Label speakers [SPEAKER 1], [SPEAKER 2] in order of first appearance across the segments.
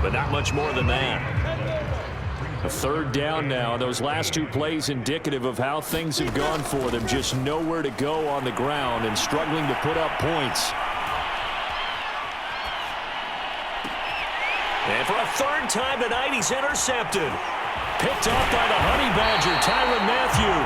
[SPEAKER 1] but not much more than that. A third down now. Those last two plays indicative of how things have gone for them. Just nowhere to go on the ground and struggling to put up points. And for a third time tonight, he's intercepted. Picked off by the Honey Badger, Tyrann Mathieu.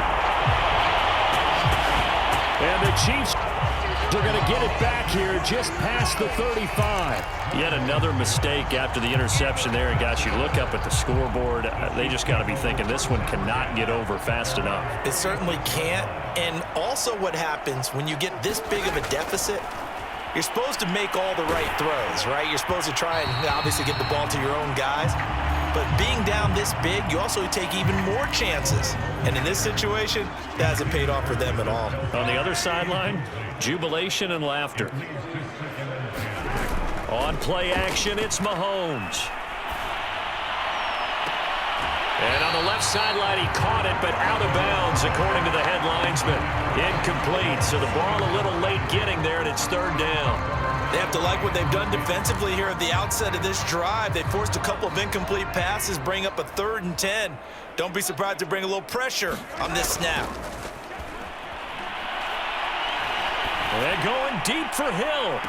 [SPEAKER 1] And the Chiefs are going to get it back here just past the 35. Yet another mistake after the interception there. And, guys, you look up at the scoreboard. They just got to be thinking this one cannot get over fast enough.
[SPEAKER 2] It certainly can't. And also what happens when you get this big of a deficit, you're supposed to make all the right throws, right? You're supposed to try and obviously get the ball to your own guys. But being down this big, you also take even more chances. And in this situation, that hasn't paid off for them at all.
[SPEAKER 1] On the other sideline, jubilation and laughter. On play action, it's Mahomes. And on the left sideline, he caught it, but out of bounds, according to the head linesman. Incomplete, so the ball a little late getting there, and it's third down.
[SPEAKER 2] They have to like what they've done defensively here at the outset of this drive. They forced a couple of incomplete passes, bring up a 3rd and 10. Don't be surprised to bring a little pressure on this snap.
[SPEAKER 1] They're going deep for Hill.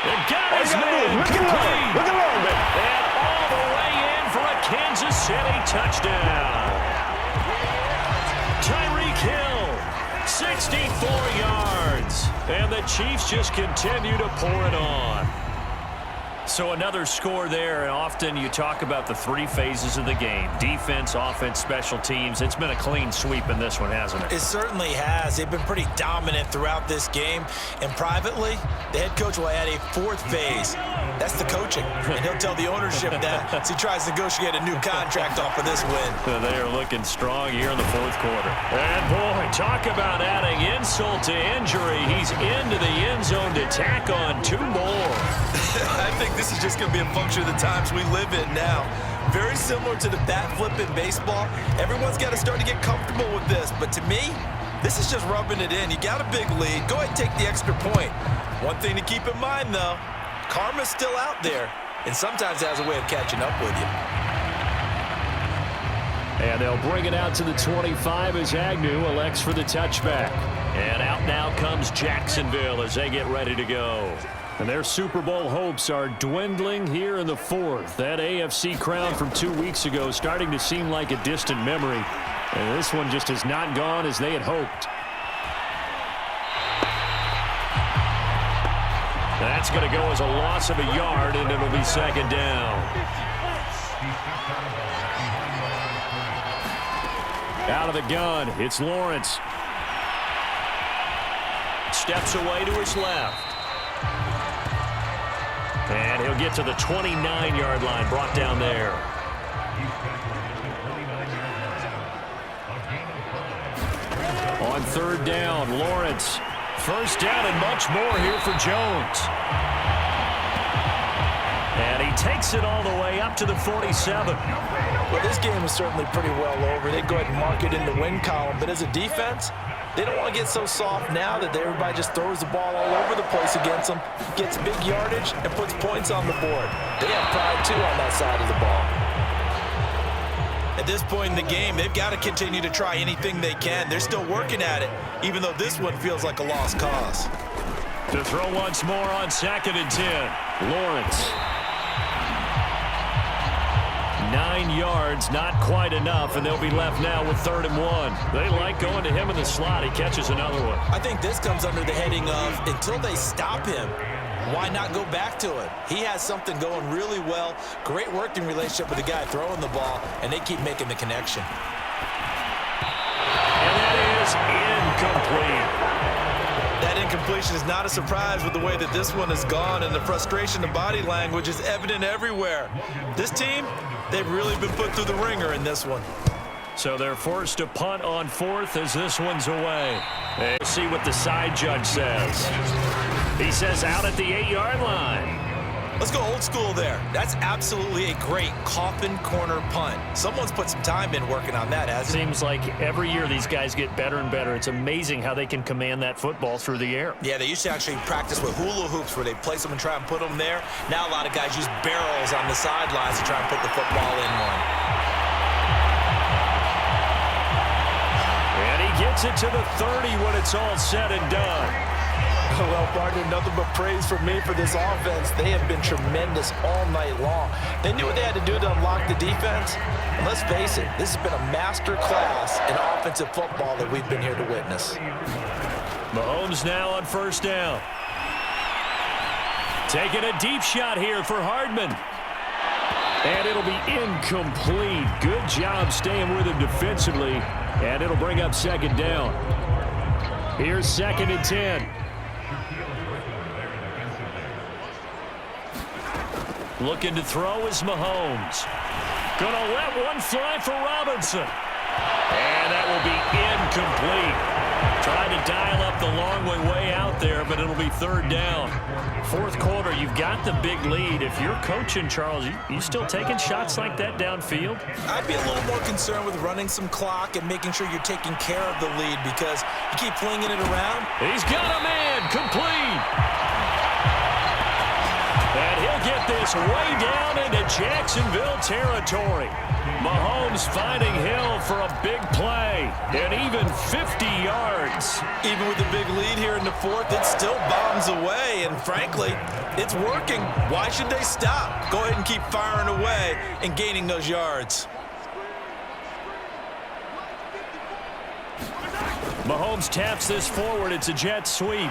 [SPEAKER 1] They got his man complete. And all the way in for a Kansas City touchdown. Tyreek Hill, 64 yards. And the Chiefs just continue to pour it on. So another score there, and often you talk about the 3 phases of the game. Defense, offense, special teams. It's been a clean sweep in this one, hasn't it?
[SPEAKER 2] It certainly has. They've been pretty dominant throughout this game. And privately, the head coach will add a 4th phase. That's the coaching. And he'll tell the ownership that as he tries to negotiate a new contract off of this win.
[SPEAKER 1] They are looking strong here in the 4th quarter. And boy, talk about adding insult to injury. He's into the end zone to tack on 2 more.
[SPEAKER 2] I think this is just going to be a function of the times we live in now. Very similar to the bat flip in baseball. Everyone's got to start to get comfortable with this. But to me, this is just rubbing it in. You got a big lead. Go ahead and take the extra point. One thing to keep in mind, though, karma's still out there, and sometimes has a way of catching up with you.
[SPEAKER 1] And they'll bring it out to the 25 as Agnew elects for the touchback. And out now comes Jacksonville as they get ready to go. And their Super Bowl hopes are dwindling here in the 4th. That AFC crown from 2 weeks ago starting to seem like a distant memory. And this one just has not gone as they had hoped. That's going to go as a loss of a yard, and it'll be 2nd down. Out of the gun, it's Lawrence. Steps away to his left. And he'll get to the 29-yard line, brought down there. On 3rd down, Lawrence. 1st down and much more here for Jones. And he takes it all the way up to the 47.
[SPEAKER 2] Well, this game is certainly pretty well over. They go ahead and mark it in the win column. But as a defense, they don't want to get so soft now that everybody just throws the ball all over the place against them, gets big yardage, and puts points on the board. They have pride, too, on that side of the ball. At this point in the game, they've got to continue to try anything they can. They're still working at it, even though this one feels like a lost cause.
[SPEAKER 1] To throw once more on 2nd and 10. Lawrence. 9 yards, not quite enough, and they'll be left now with 3rd and 1. They like going to him in the slot. He catches another one.
[SPEAKER 2] I think this comes under the heading of until they stop him, why not go back to it? He has something going really well. Great working relationship with the guy throwing the ball, and they keep making the connection.
[SPEAKER 1] And that is incomplete.
[SPEAKER 2] That incompletion is not a surprise with the way that this one has gone, and the frustration of body language is evident everywhere. This team, they've really been put through the ringer in this one.
[SPEAKER 1] So they're forced to punt on 4th as this one's away. We'll see what the side judge says. He says out at the 8-yard line.
[SPEAKER 2] Let's go old school there. That's absolutely a great coffin corner punt. Someone's put some time in working on that, hasn't it?
[SPEAKER 1] Seems like every year these guys get better and better. It's amazing how they can command that football through the air.
[SPEAKER 2] Yeah, they used to actually practice with hula hoops where they place them and try and put them there. Now a lot of guys use barrels on the sidelines to try and put the football in one.
[SPEAKER 1] And he gets it to the 30 when it's all said and done.
[SPEAKER 2] Well, partner, nothing but praise from me for this offense. They have been tremendous all night long. They knew what they had to do to unlock the defense. And let's face it, this has been a master class in offensive football that we've been here to witness.
[SPEAKER 1] Mahomes now on first down. Taking a deep shot here for Hardman. And it'll be incomplete. Good job staying with him defensively. And it'll bring up second down. Here's 2nd and 10. Looking to throw is Mahomes. Gonna let one fly for Robinson. And that will be incomplete. Trying to dial up the long way out there, but it'll be 3rd down. 4th quarter, you've got the big lead. If you're coaching, Charles, you still taking shots like that downfield?
[SPEAKER 2] I'd be a little more concerned with running some clock and making sure you're taking care of the lead because you keep flinging it around.
[SPEAKER 1] He's got a man, complete. And he'll get this way down into Jacksonville territory. Mahomes finding Hill for a big play, and even 50 yards.
[SPEAKER 2] Even with the big lead here in the 4th, it still bombs away, and frankly, it's working. Why should they stop? Go ahead and keep firing away and gaining those yards.
[SPEAKER 1] Mahomes taps this forward. It's a jet sweep.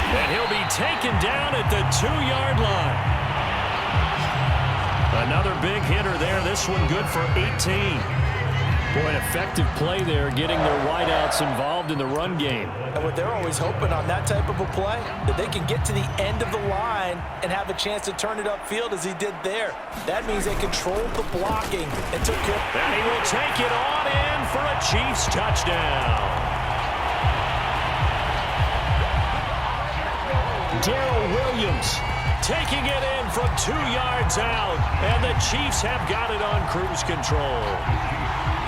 [SPEAKER 1] And he'll be taken down at the 2-yard line. Another big hitter there. This one good for 18. Boy, an effective play there, getting their wideouts involved in the run game.
[SPEAKER 2] And what they're always hoping on that type of a play, that they can get to the end of the line and have a chance to turn it upfield as he did there. That means they controlled the blocking and took care.
[SPEAKER 1] And he will take it on in for a Chiefs touchdown. Darrell Williams taking it in from 2 yards out, and the Chiefs have got it on cruise control.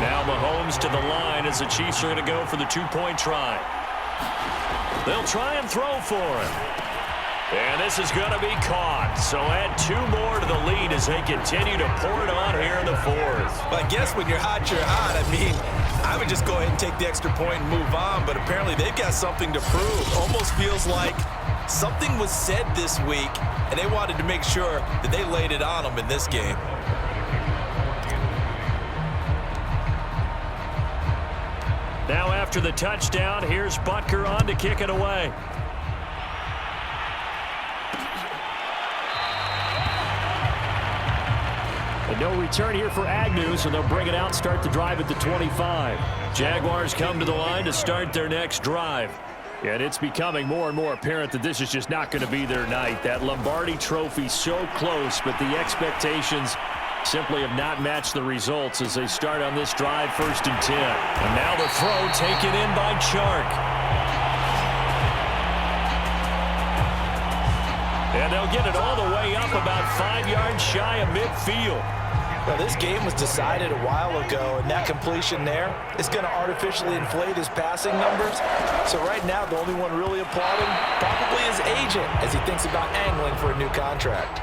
[SPEAKER 1] Now Mahomes to the line as the Chiefs are going to go for the 2-point try. They'll try and throw for him. And this is going to be caught. So add 2 more to the lead as they continue to pour it on here in the 4th.
[SPEAKER 2] Well, I guess when you're hot, you're hot. I mean, I would just go ahead and take the extra point and move on, but apparently they've got something to prove. Almost feels like something was said this week, and they wanted to make sure that they laid it on them in this game.
[SPEAKER 1] Now after the touchdown, here's Butker on to kick it away. And no return here for Agnew, so they'll bring it out, start the drive at the 25. Jaguars come to the line to start their next drive. And it's becoming more and more apparent that this is just not going to be their night. That Lombardi trophy so close, but the expectations simply have not matched the results as they start on this drive, 1st and 10. And now the throw taken in by Chark. And they'll get it all the way up about 5 yards shy of midfield.
[SPEAKER 2] Well, this game was decided a while ago, and that completion there is going to artificially inflate his passing numbers. So right now, the only one really applauding probably his agent as he thinks about angling for a new contract.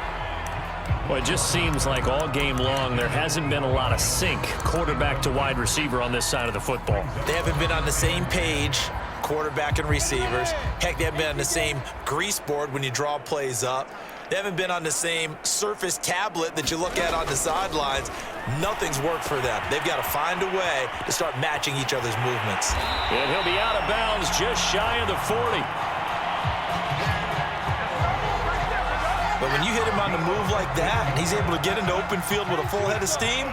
[SPEAKER 1] Well, it just seems like all game long there hasn't been a lot of sync quarterback to wide receiver on this side of the football.
[SPEAKER 2] They haven't been on the same page, quarterback and receivers. Heck, they haven't been on the same grease board when you draw plays up. They haven't been on the same surface tablet that you look at on the sidelines. Nothing's worked for them. They've got to find a way to start matching each other's movements.
[SPEAKER 1] And he'll be out of bounds just shy of the 40.
[SPEAKER 2] But when you hit him on the move like that, and he's able to get into open field with a full head of steam,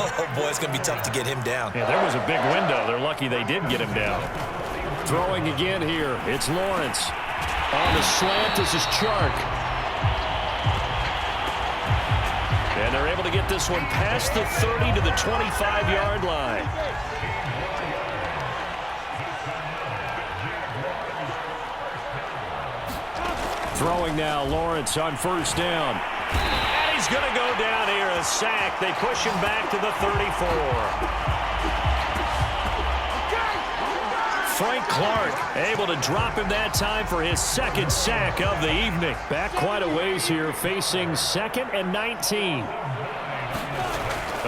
[SPEAKER 2] oh boy, it's going to be tough to get him down.
[SPEAKER 1] Yeah, there was a big window. They're lucky they did get him down. Throwing again here, it's Lawrence. On the slant, this is Chark. And they're able to get this one past the 30 to the 25-yard line. Throwing now, Lawrence on first down. And he's going to go down here, a sack. They push him back to the 34. Frank Clark able to drop him that time for his second sack of the evening. Back quite a ways here, facing 2nd and 19.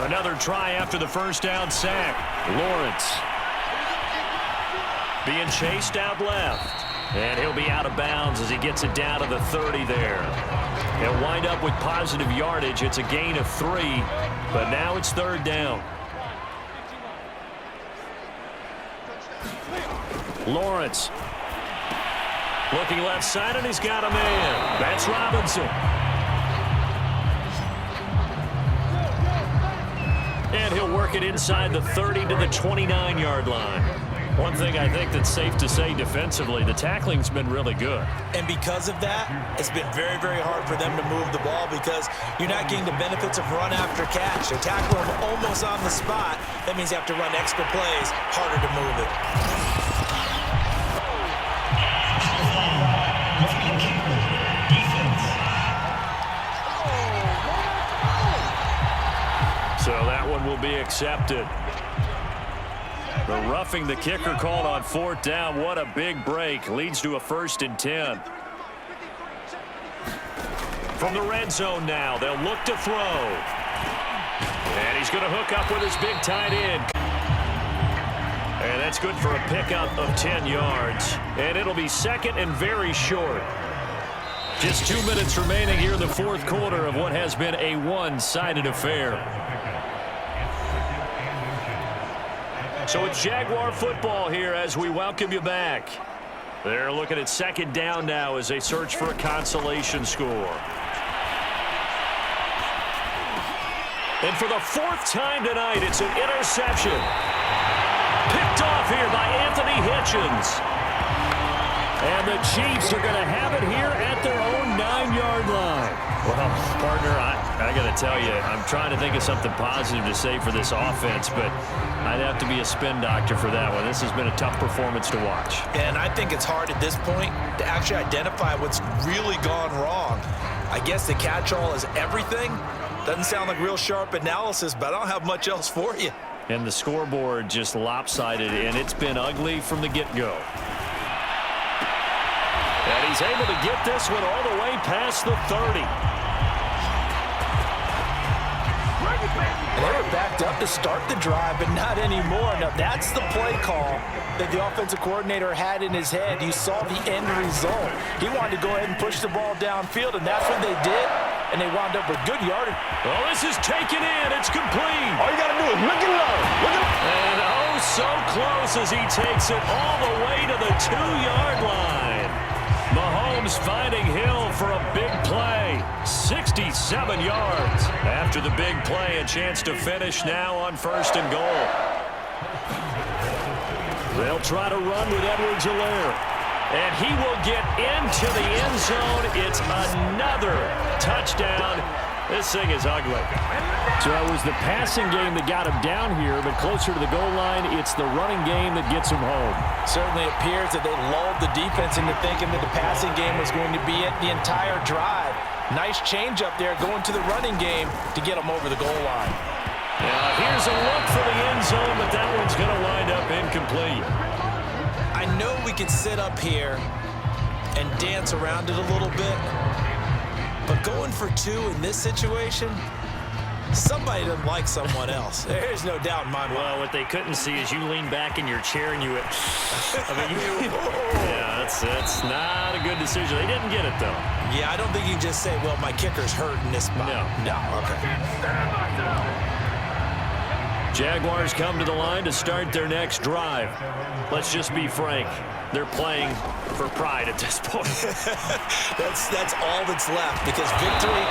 [SPEAKER 1] Another try after the first down sack. Lawrence being chased out left. And he'll be out of bounds as he gets it down to the 30 there. He'll wind up with positive yardage. It's a gain of 3, but now it's 3rd down. Lawrence looking left side, and he's got a man. That's Robinson. And he'll work it inside the 30 to the 29-yard line. One thing I think that's safe to say defensively, the tackling's been really good.
[SPEAKER 2] And because of that, it's been very, very hard for them to move the ball because you're not getting the benefits of run after catch. They're tackling them almost on the spot. That means you have to run extra plays, harder to move it.
[SPEAKER 1] So that one will be accepted. The roughing the kicker called on 4th down. What a big break. Leads to a 1st and 10. From the red zone now, they'll look to throw. And he's going to hook up with his big tight end. And that's good for a pickup of 10 yards. And it'll be 2nd and very short. Just 2 minutes remaining here in the 4th quarter of what has been a one-sided affair. So it's Jaguar football here as we welcome you back. They're looking at 2nd down now as they search for a consolation score. And for the 4th time tonight, it's an interception. Picked off here by Anthony Hitchens. And the Chiefs are going to have it here at their own 9-yard line. Well, partner, I got to tell you, I'm trying to think of something positive to say for this offense, but I'd have to be a spin doctor for that one. This has been a tough performance to watch.
[SPEAKER 2] And I think it's hard at this point to actually identify what's really gone wrong. I guess the catch-all is everything. Doesn't sound like real sharp analysis, but I don't have much else for you.
[SPEAKER 1] And the scoreboard just lopsided, and it's been ugly from the get-go. And he's able to get this one all the way past the 30.
[SPEAKER 2] And they were backed up to start the drive, but not anymore. Now, that's the play call that the offensive coordinator had in his head. You saw the end result. He wanted to go ahead and push the ball downfield, and that's what they did. And they wound up with good yardage.
[SPEAKER 1] Well, this is taken in. It's complete.
[SPEAKER 3] All you got to do is look it low.
[SPEAKER 1] And oh, so close as he takes it all the way to the 2-yard line. Mahomes finding Hill for a big play. 67 yards. After the big play, a chance to finish now on 1st and goal. They'll try to run with Edwards-Helaire. And he will get into the end zone. It's another touchdown. This thing is ugly.
[SPEAKER 4] So it was the passing game that got him down here, but closer to the goal line, it's the running game that gets him home.
[SPEAKER 2] Certainly appears that they lulled the defense into thinking that the passing game was going to be it the entire drive. Nice change up there going to the running game to get them over the goal line.
[SPEAKER 1] Now here's a look for the end zone, but that one's going to wind up incomplete.
[SPEAKER 2] I know we could sit up here and dance around it a little bit, but going for 2 in this situation, somebody doesn't like someone else. There's no doubt in my mind.
[SPEAKER 1] Well, what they couldn't see is you lean back in your chair and you went, yeah, that's not a good decision. They didn't get it, though.
[SPEAKER 2] Yeah, I don't think you can just say, well, my kicker's hurt in this spot.
[SPEAKER 1] No.
[SPEAKER 2] Okay.
[SPEAKER 1] Jaguars come to the line to start their next drive. Let's just be frank. They're playing for pride at this point.
[SPEAKER 2] That's all that's left because victory,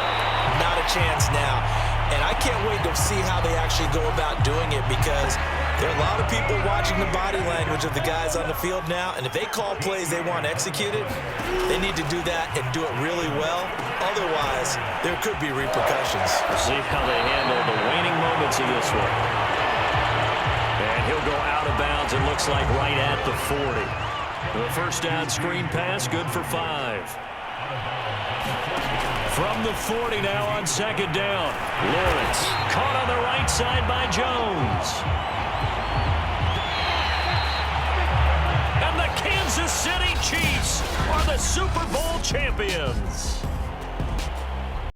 [SPEAKER 2] not a chance now. And I can't wait to see how they actually go about doing it because there are a lot of people watching the body language of the guys on the field now. And if they call plays they want executed, they need to do that and do it really well. Otherwise, there could be repercussions.
[SPEAKER 1] We'll see how they handle the waning moments of this one. And he'll go out of bounds, it looks like right at the 40. The first down screen pass, good for 5. From the 40 now on second down. Lawrence caught on the right side by Jones. And the Kansas City Chiefs are the Super Bowl champions.